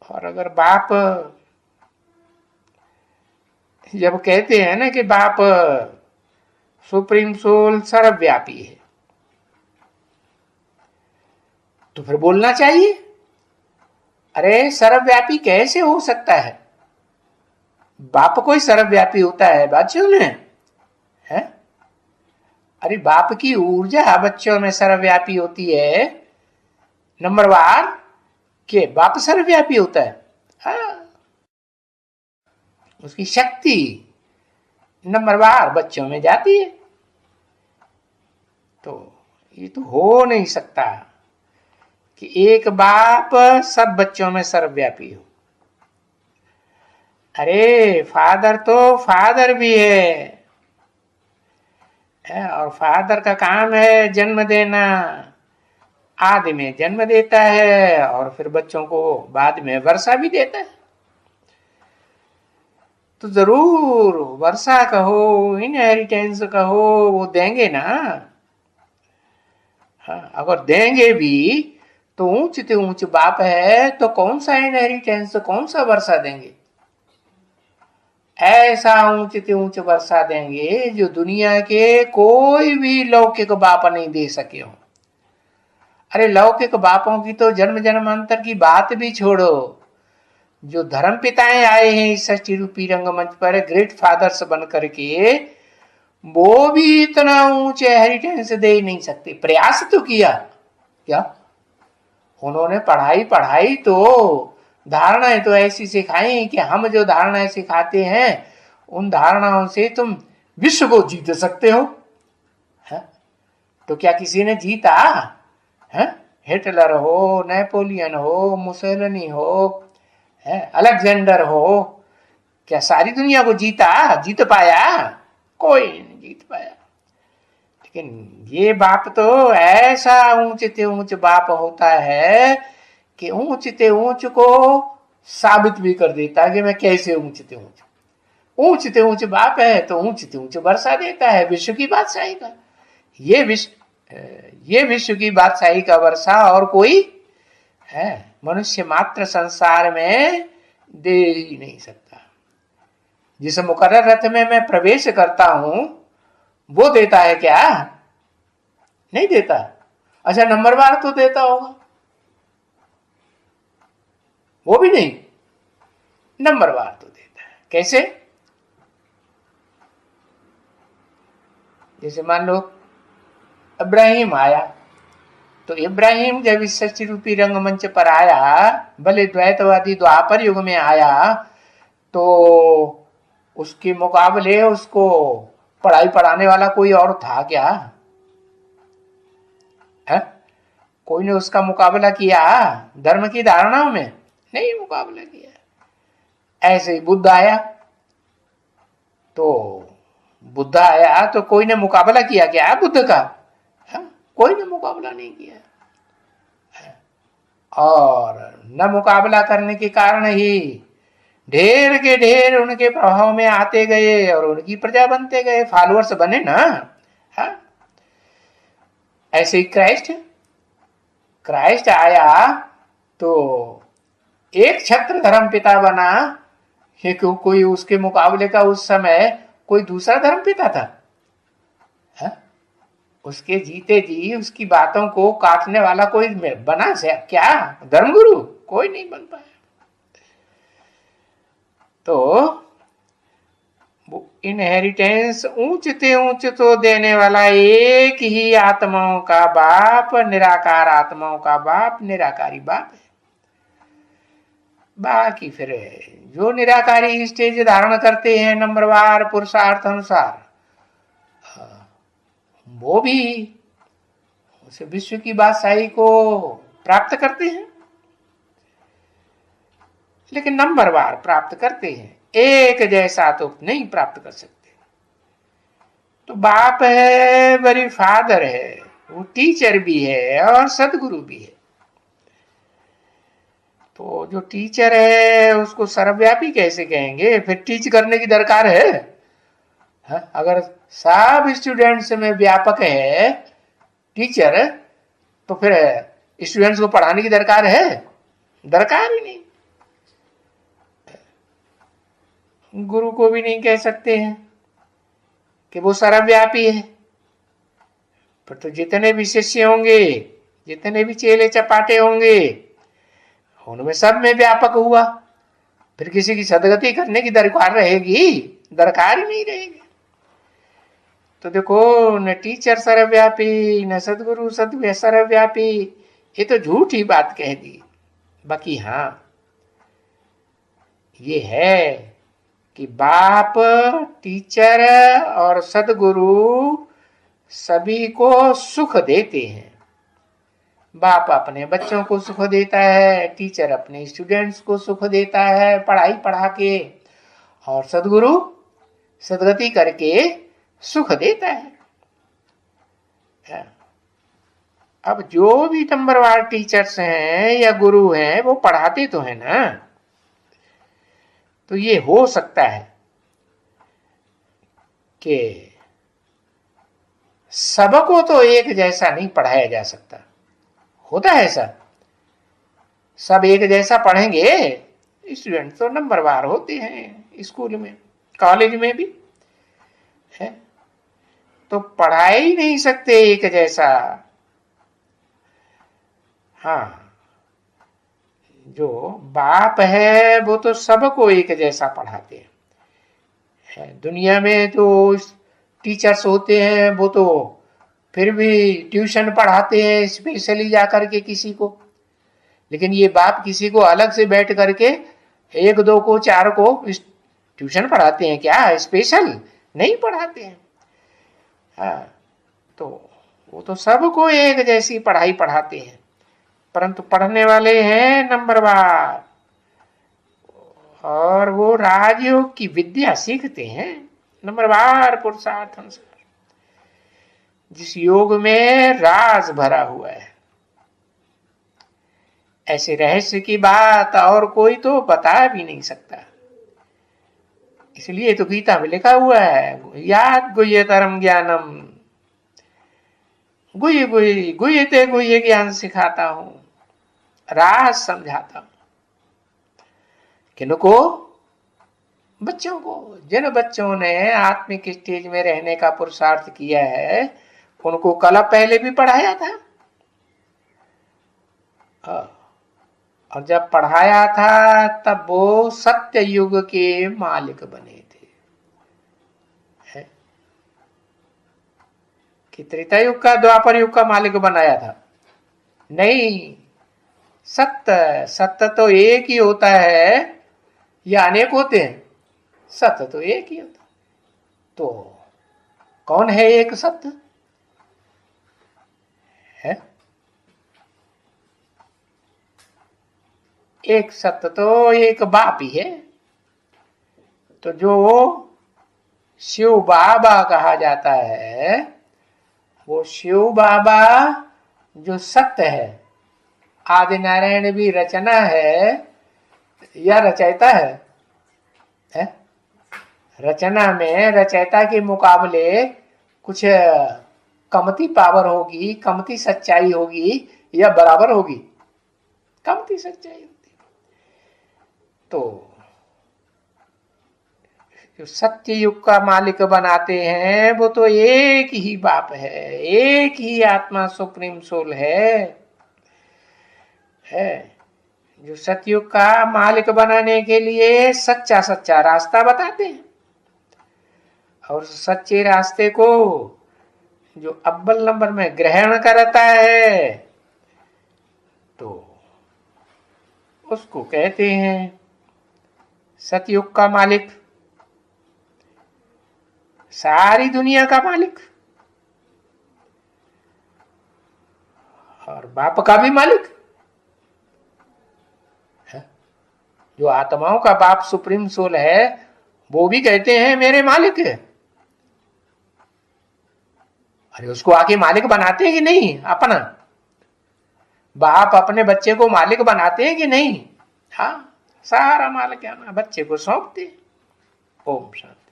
और अगर बाप जब कहते हैं ना कि बाप सुप्रीम सोल सर्वव्यापी है, तो फिर बोलना चाहिए, अरे सर्वव्यापी कैसे हो सकता है? बाप कोई सर्वव्यापी होता है बच्चों में? है? अरे बाप की ऊर्जा बच्चों में सर्वव्यापी होती है, नंबरवार के बाप सर्वव्यापी होता है। हाँ, उसकी शक्ति नंबरवार बच्चों में जाती है। तो ये तो हो नहीं सकता कि एक बाप सब बच्चों में सर्वव्यापी हो। अरे फादर तो फादर भी है, और फादर का काम है जन्म देना। आदि में जन्म देता है और फिर बच्चों को बाद में वर्षा भी देता है। तो जरूर वर्षा कहो, इनहेरिटेंस कहो, वो देंगे ना। हाँ, अगर देंगे भी तो ऊंच से ऊंच बाप है, तो कौन सा इनहेरिटेंस, कौन सा वर्षा देंगे? ऐसा ऊंच से ऊंच वर्षा देंगे जो दुनिया के कोई भी लौकिक बाप नहीं दे सके हो। अरे लौकिक बापों की तो जन्म जन्मांतर की बात भी छोड़ो, जो धर्म पिताएं आए हैं इस षष्ठी रूपी रंगमंच पर ग्रेट फादर्स बन करके, वो भी इतना ऊंचे हेरिटेंस दे ही नहीं सकते। प्रयास तो किया क्या? उन्होंने पढ़ाई तो धारणाएं तो ऐसी सिखाई कि हम जो धारणाएं सिखाते हैं उन धारणाओं से तुम विश्व को जीत सकते हो। है? तो क्या किसी ने जीता? है? हिटलर हो, नेपोलियन हो, मुसेलिनी हो, अलेक्जेंडर हो, क्या सारी दुनिया को जीत पाया? कोई नहीं जीत पाया। लेकिन ये बाप तो ऐसा ऊंच से ऊंच बाप होता है कि ऊंच से ऊंच को साबित भी कर देता है कि मैं कैसे ऊंच से ऊंच बाप है, तो ऊंच से ऊंच वर्षा देता है विश्व की बादशाही का। ये विश्व की बादशाही का वर्षा और कोई है मनुष्य मात्र संसार में दे ही नहीं सकता। जिस मुकर्रर रथ में मैं प्रवेश करता हूं वो देता है क्या? नहीं देता। अच्छा नंबरवार तो देता होगा, वो भी नहीं, नंबरवार तो देता है। कैसे? जैसे मान लो इब्राहिम आया, तो इब्राहिम जब इस षष्ठी रूपी रंगमंच पर आया, भले द्वैतवादी द्वापर युग में आया, तो उसके मुकाबले उसको पढ़ाई पढ़ाने वाला कोई और था क्या? है? कोई ने उसका मुकाबला किया धर्म की धारणाओं में? नहीं मुकाबला किया। ऐसे ही बुद्ध आया, तो कोई ने मुकाबला किया क्या बुद्ध का? है? कोई ने मुकाबला नहीं किया। और न मुकाबला करने के कारण ही ढेर के ढेर उनके प्रभाव में आते गए और उनकी प्रजा बनते गए, फॉलोअर्स बने ना। है? ऐसे ही क्राइस्ट आया तो एक छत्र धर्म पिता बना, कोई उसके मुकाबले का उस समय कोई दूसरा धर्म पिता था? है? उसके जीते जी उसकी बातों को काटने वाला कोई बना से क्या धर्मगुरु? कोई नहीं बन पाया। तो इनहेरिटेंस ऊंच से ऊंच तो देने वाला एक ही आत्माओं का बाप, निराकार आत्माओं का बाप, निराकारी बाप है। बाकी फिर जो निराकारी स्टेज धारण करते हैं नंबरवार पुरुषार्थ अनुसार, वो भी उस विश्व की बादशाही को प्राप्त करते हैं, लेकिन नंबरवार प्राप्त करते हैं, एक जैसा तो नहीं प्राप्त कर सकते। तो बाप है, बड़ी फादर है, वो टीचर भी है और सदगुरु भी है। तो जो टीचर है उसको सर्वव्यापी कैसे कहेंगे? फिर टीच करने की दरकार है? अगर सब स्टूडेंट्स में व्यापक है टीचर, तो फिर स्टूडेंट्स को पढ़ाने की दरकार है? दरकार ही नहीं। गुरु को भी नहीं कह सकते हैं कि वो सर्वव्यापी है। पर तो जितने भी शिष्य होंगे, जितने भी चेले चपाटे होंगे, उनमें सब में व्यापक हुआ। फिर किसी की सदगति करने की दरकार रहेगी? दरकार ही नहीं रहेगी। तो देखो, न टीचर सर्वव्यापी, न सदगुरु सर्वव्यापी, ये तो झूठी बात कह दी। बाकी हाँ, ये है कि बाप, टीचर और सदगुरु सभी को सुख देते हैं। बाप अपने बच्चों को सुख देता है, टीचर अपने स्टूडेंट्स को सुख देता है पढ़ाई पढ़ा के, और सदगुरु सदगति करके सुख देता है। अब जो भी नंबरवार टीचर्स हैं या गुरु हैं, वो पढ़ाते तो है ना। तो ये हो सकता है कि सबको तो एक जैसा नहीं पढ़ाया जा सकता। होता है ऐसा? सब एक जैसा पढ़ेंगे? स्टूडेंट तो नंबरवार होते हैं स्कूल में, कॉलेज में भी है, तो पढ़ा ही नहीं सकते एक जैसा। हाँ, जो बाप है वो तो सबको एक जैसा पढ़ाते हैं। दुनिया में जो टीचर्स होते हैं वो तो फिर भी ट्यूशन पढ़ाते हैं स्पेशली जाकर के किसी को, लेकिन ये बाप किसी को अलग से बैठ करके एक दो को चार को ट्यूशन पढ़ाते हैं क्या? स्पेशल नहीं पढ़ाते हैं। हाँ, तो वो तो सबको एक जैसी पढ़ाई पढ़ाते हैं, परंतु पढ़ने वाले हैं नंबरवार, और वो राजयोग की विद्या सीखते हैं नंबरवार पुरुषार्थ अनुसार, जिस योग में राज भरा हुआ है। ऐसे रहस्य की बात और कोई तो बता भी नहीं सकता। इसलिए तो गीता में लिखा हुआ है, याद गुह्यतरम ज्ञानम, गुह्यते गुह्य ज्ञान सिखाता हूं, राज समझाता हूं। किनको? बच्चों को। जिन बच्चों ने आत्मिक स्टेज में रहने का पुरुषार्थ किया है, उनको कल पहले भी पढ़ाया था। और जब पढ़ाया था तब वो सत्य युग के मालिक बने थे। है? कि त्रेता युग का, द्वापर युग का मालिक बनाया था? नहीं, सत्य तो एक ही होता है या अनेक होते हैं? सत्य तो एक ही होता। तो कौन है एक सत्य? है एक सत्य तो एक बाप ही है। तो जो शिव बाबा कहा जाता है, वो शिव बाबा जो सत्य है, आदि नारायण भी रचना है या रचयिता है? रचना में रचयिता के मुकाबले कुछ कमती पावर होगी, कमती सच्चाई होगी या बराबर होगी? कमती सच्चाई होगी। तो जो सत्य युग का मालिक बनाते हैं वो तो एक ही बाप है, एक ही आत्मा सुप्रीम सोल है। जो सतयुग का मालिक बनाने के लिए सच्चा सच्चा रास्ता बताते हैं, और सच्चे रास्ते को जो अव्वल नंबर में ग्रहण करता है तो उसको कहते हैं सतयुग का मालिक, सारी दुनिया का मालिक, और बाप का भी मालिक है। जो आत्माओं का बाप सुप्रीम सोल है, वो भी कहते हैं मेरे मालिक है। अरे उसको आके मालिक बनाते हैं कि नहीं? अपना बाप अपने बच्चे को मालिक बनाते हैं कि नहीं? हाँ, सारा मालिक बच्चे को सौंपते। ओम शांति।